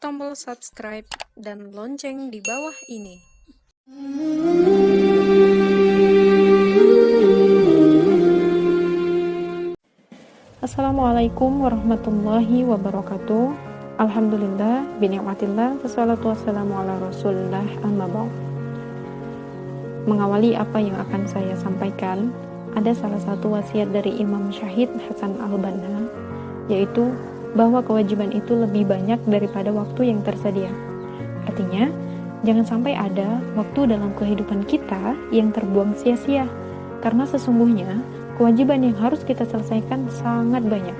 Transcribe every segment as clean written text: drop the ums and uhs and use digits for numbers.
tombol subscribe dan lonceng di bawah ini. Assalamualaikum warahmatullahi wabarakatuh. Alhamdulillah, binikmatillah, wassalatu wassalamu ala rasulillah, amma ba'd. Mengawali apa yang akan saya sampaikan, ada salah satu wasiat dari Imam Syahid Hasan al-Banna, yaitu bahwa kewajiban itu lebih banyak daripada waktu yang tersedia. Artinya, jangan sampai ada waktu dalam kehidupan kita yang terbuang sia-sia, karena sesungguhnya kewajiban yang harus kita selesaikan sangat banyak.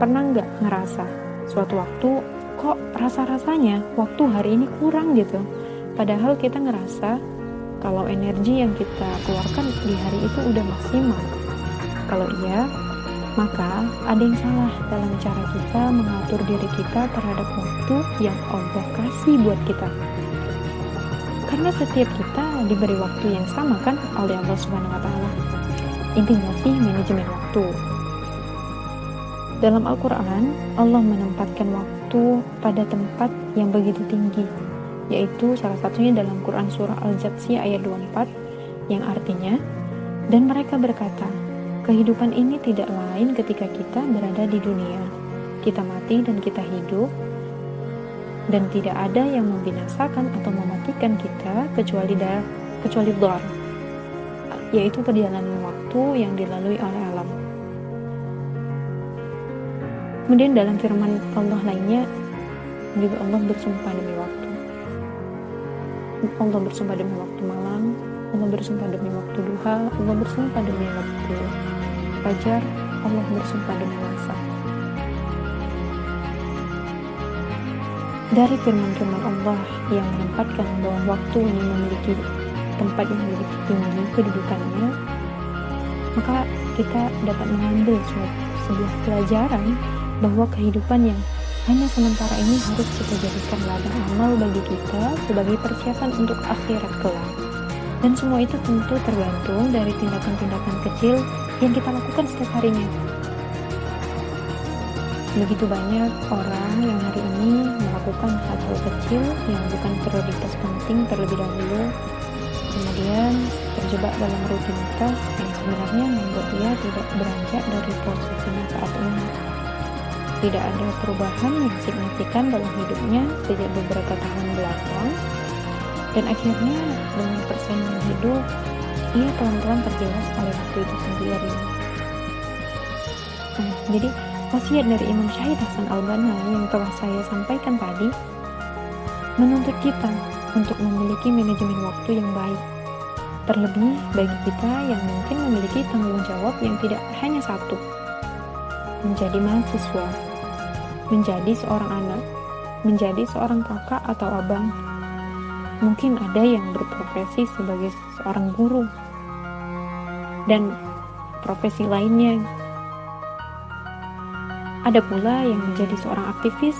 Pernah nggak ngerasa suatu waktu kok rasa-rasanya waktu hari ini kurang gitu? Padahal kita ngerasa kalau energi yang kita keluarkan di hari itu udah maksimal. Kalau iya, maka ada yang salah dalam cara kita mengatur diri kita terhadap waktu yang Allah kasih buat kita. Karena setiap kita diberi waktu yang sama kan oleh Allah Subhanahu wa Ta'ala. Intinya sih manajemen waktu. Dalam Al-Quran, Allah menempatkan waktu pada tempat yang begitu tinggi, yaitu salah satunya dalam Quran Surah Al-Jatsiyah ayat 24, yang artinya, dan mereka berkata, kehidupan ini tidak lain ketika kita berada di dunia. Kita mati dan kita hidup, dan tidak ada yang membinasakan atau mematikan kita kecuali dhar, yaitu perjalanan waktu yang dilalui oleh alam. Kemudian dalam firman Allah lainnya juga Allah bersumpah demi waktu. Allah bersumpah demi waktu malam, Allah bersumpah demi waktu duha, Allah bersumpah demi waktu fajar, Allah bersumpah demi masa. Dari firman-firman Allah yang menempatkan bahwa waktu ini memiliki tempat yang lebih tinggi kedudukannya, maka kita dapat mengambil sebuah pelajaran bahwa kehidupan yang hanya sementara ini harus kita jadikan ladang amal bagi kita sebagai persiapan untuk akhirat kelak. Dan semua itu tentu tergantung dari tindakan-tindakan kecil yang kita lakukan setiap harinya. Begitu banyak orang yang hari ini melakukan hal-hal kecil yang bukan prioritas penting terlebih dahulu, kemudian terjebak dalam rutinitas yang sebenarnya membuat dia tidak beranjak dari posisinya saat ini. Tidak ada perubahan yang signifikan dalam hidupnya sejak beberapa tahun belakang, dan akhirnya dengan persaingan hidup, ia pelan-pelan terjelas oleh waktu itu sendiri. Jadi wasiat dari Imam Syahid Hasan al-Banna yang telah saya sampaikan tadi menuntut kita untuk memiliki manajemen waktu yang baik. Terlebih bagi kita yang mungkin memiliki tanggung jawab yang tidak hanya satu, menjadi mahasiswa, menjadi seorang anak, menjadi seorang kakak atau abang. Mungkin ada yang berprofesi sebagai seorang guru dan profesi lainnya. Ada pula yang menjadi seorang aktivis,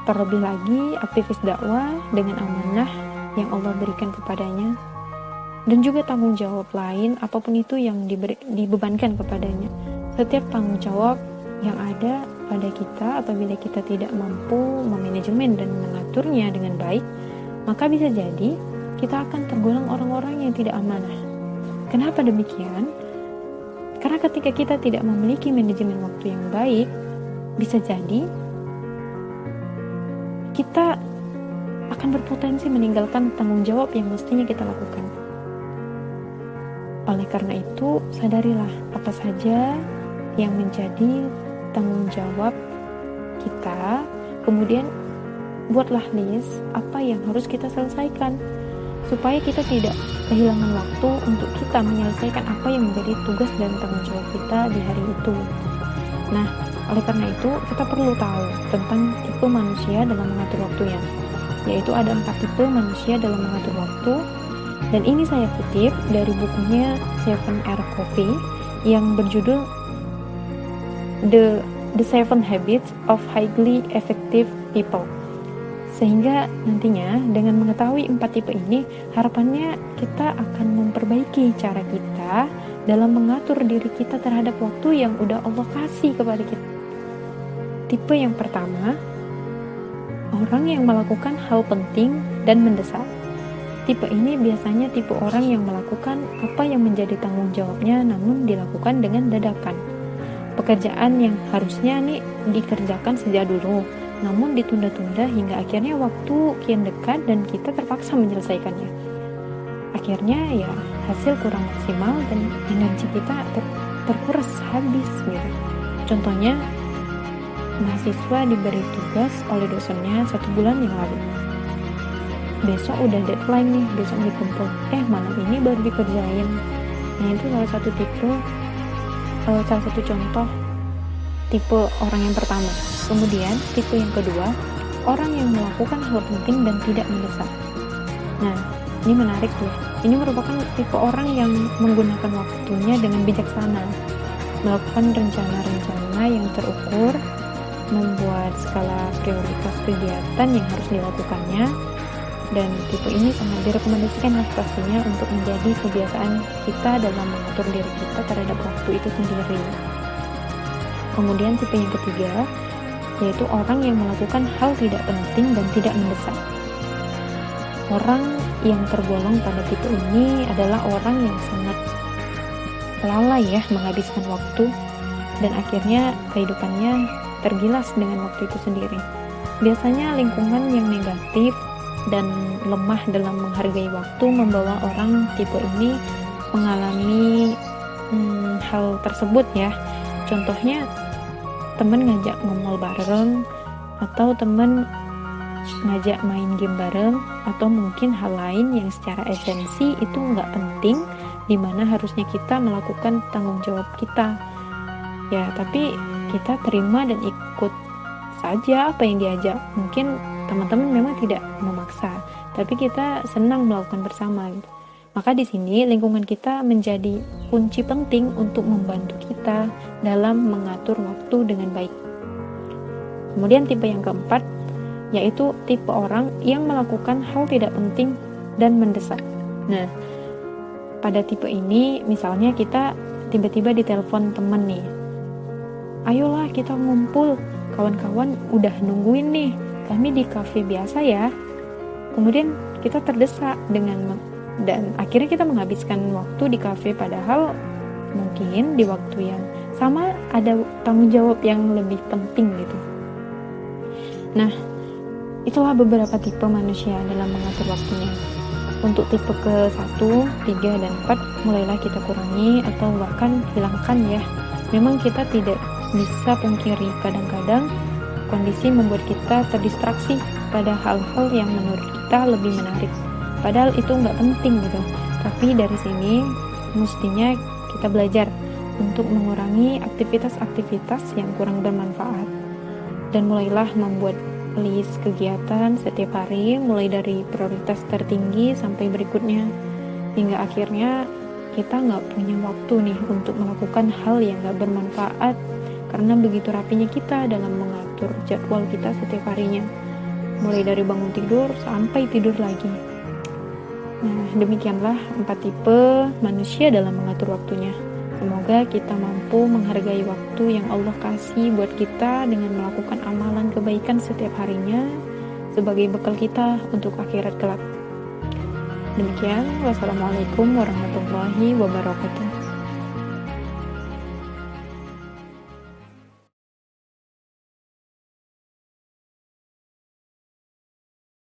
terlebih lagi aktivis dakwah dengan amanah yang Allah berikan kepadanya, dan juga tanggung jawab lain apapun itu yang dibebankan kepadanya. Setiap tanggung jawab yang ada pada kita apabila kita tidak mampu memanajemen dan mengaturnya dengan baik, maka bisa jadi kita akan tergolong orang-orang yang tidak amanah. Kenapa demikian? Karena ketika kita tidak memiliki manajemen waktu yang baik, bisa jadi kita akan berpotensi meninggalkan tanggung jawab yang mestinya kita lakukan. Oleh karena itu, sadarilah apa saja yang menjadi tanggung jawab kita, kemudian buatlah list apa yang harus kita selesaikan, supaya kita tidak kehilangan waktu untuk kita menyelesaikan apa yang menjadi tugas dan tanggung jawab kita di hari itu. Nah, oleh karena itu, kita perlu tahu tentang tipe manusia dalam mengatur waktunya, yaitu ada 4 tipe manusia dalam mengatur waktu, dan ini saya kutip dari bukunya 7R Covey yang berjudul The 7 Habits of Highly Effective People. Sehingga nantinya dengan mengetahui 4 tipe ini, harapannya kita akan memperbaiki cara kita dalam mengatur diri kita terhadap waktu yang udah Allah kasih kepada kita. Tipe yang pertama, Orang yang melakukan hal penting dan mendesak. Tipe ini biasanya tipe orang yang melakukan apa yang menjadi tanggung jawabnya namun dilakukan dengan dadakan. Pekerjaan yang harusnya nih dikerjakan sejak dulu, namun ditunda-tunda hingga akhirnya waktu kian dekat dan kita terpaksa menyelesaikannya. Akhirnya ya hasil kurang maksimal dan energi kita terkuras habis gitu. Contohnya, mahasiswa diberi tugas oleh dosennya 1 bulan yang lalu. Besok udah deadline nih, besok dikumpul. Malam ini baru dikerjain. Nah, itu salah satu contoh tipe orang yang pertama. Kemudian, tipe yang kedua, orang yang melakukan hal penting dan tidak mendesak. Nah, ini menarik tuh. Ini merupakan tipe orang yang menggunakan waktunya dengan bijaksana, melakukan rencana-rencana yang terukur, membuat skala prioritas kegiatan yang harus dilakukannya, dan tipe ini sangat direkomendasikan pastinya untuk menjadi kebiasaan kita dalam mengatur diri kita terhadap waktu itu sendiri. Kemudian tipe yang ketiga, yaitu orang yang melakukan hal tidak penting dan tidak mendesak. Orang yang tergolong pada tipe ini adalah orang yang sangat lalai ya menghabiskan waktu, dan akhirnya kehidupannya tergilas dengan waktu itu sendiri. Biasanya lingkungan yang negatif dan lemah dalam menghargai waktu membawa orang tipe ini mengalami hal tersebut ya. Contohnya, teman ngajak nge-mall bareng, atau teman ngajak main game bareng, atau mungkin hal lain yang secara esensi itu nggak penting, dimana harusnya kita melakukan tanggung jawab kita ya, tapi kita terima dan ikut saja apa yang diajak. Mungkin teman-teman memang tidak memaksa, tapi kita senang melakukan bersama gitu. Maka di sini lingkungan kita menjadi kunci penting untuk membantu kita dalam mengatur waktu dengan baik. Kemudian tipe yang keempat, yaitu tipe orang yang melakukan hal tidak penting dan mendesak. Nah, pada tipe ini misalnya kita tiba-tiba ditelepon teman nih, ayolah kita ngumpul, kawan-kawan udah nungguin nih, kami di kafe biasa ya. Kemudian kita terdesak dan akhirnya kita menghabiskan waktu di kafe, padahal mungkin di waktu yang sama ada tanggung jawab yang lebih penting gitu. Nah, itulah beberapa tipe manusia dalam mengatur waktunya. Untuk tipe ke-1, 3, dan 4 mulailah kita kurangi atau bahkan hilangkan ya. Memang kita tidak bisa pungkiri kadang-kadang kondisi membuat kita terdistraksi pada hal-hal yang menurut kita lebih menarik, padahal itu nggak penting gitu. Tapi dari sini mestinya kita belajar untuk mengurangi aktivitas-aktivitas yang kurang bermanfaat, dan mulailah membuat list kegiatan setiap hari, mulai dari prioritas tertinggi sampai berikutnya, hingga akhirnya kita nggak punya waktu nih untuk melakukan hal yang nggak bermanfaat, karena begitu rapinya kita dalam mengatur jadwal kita setiap harinya, mulai dari bangun tidur sampai tidur lagi. Nah, demikianlah 4 tipe manusia dalam mengatur waktunya. Semoga kita mampu menghargai waktu yang Allah kasih buat kita dengan melakukan amalan kebaikan setiap harinya sebagai bekal kita untuk akhirat kelak. Demikian, wassalamualaikum warahmatullahi wabarakatuh.